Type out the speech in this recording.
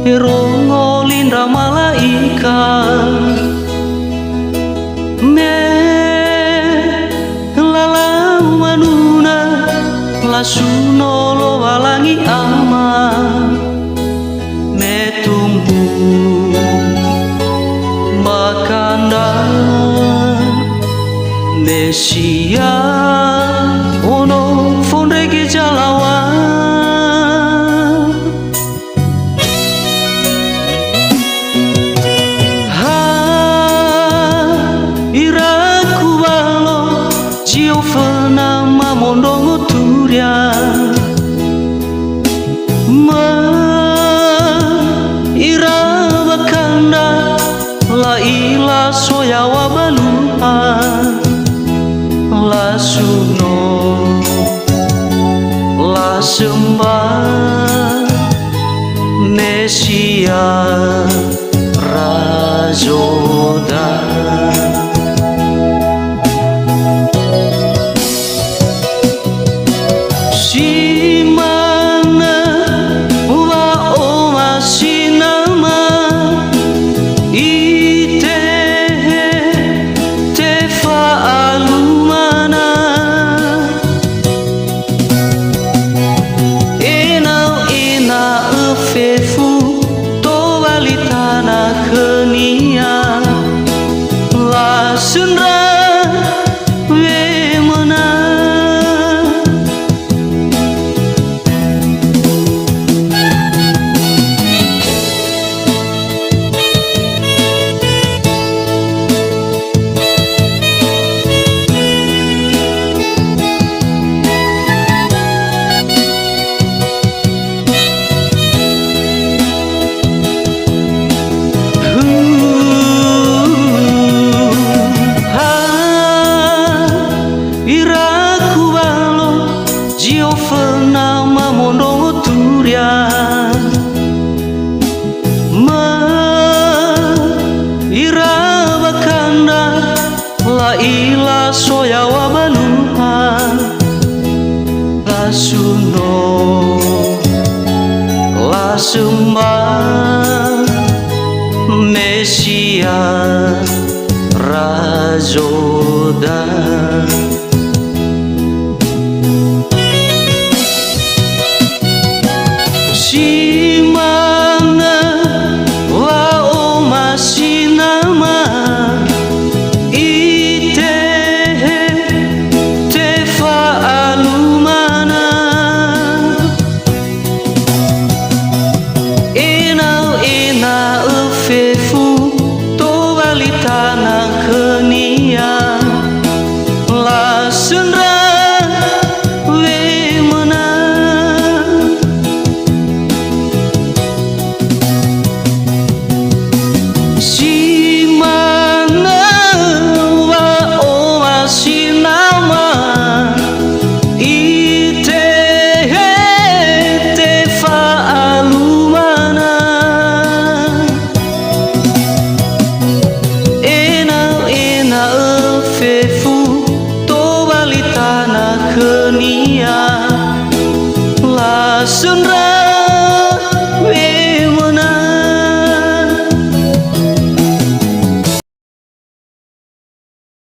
Rongo linda malaikat me lalau manuna lasuno lo walangi ama me tumbu makanda Mesia ono fondrege jalawa Giovanna mamondongo turia ma ira bakanda la ila soya wabalua la suno la sembah Mesia rajoda Sunra we mana Giovanna mamondongo turia ma ira bakanda la ila soya wabalua la suno la sembah Mesia rajoda Simana wa oma sinama ite te faalumana ina ufefu to valitana kenia la sunra Sunra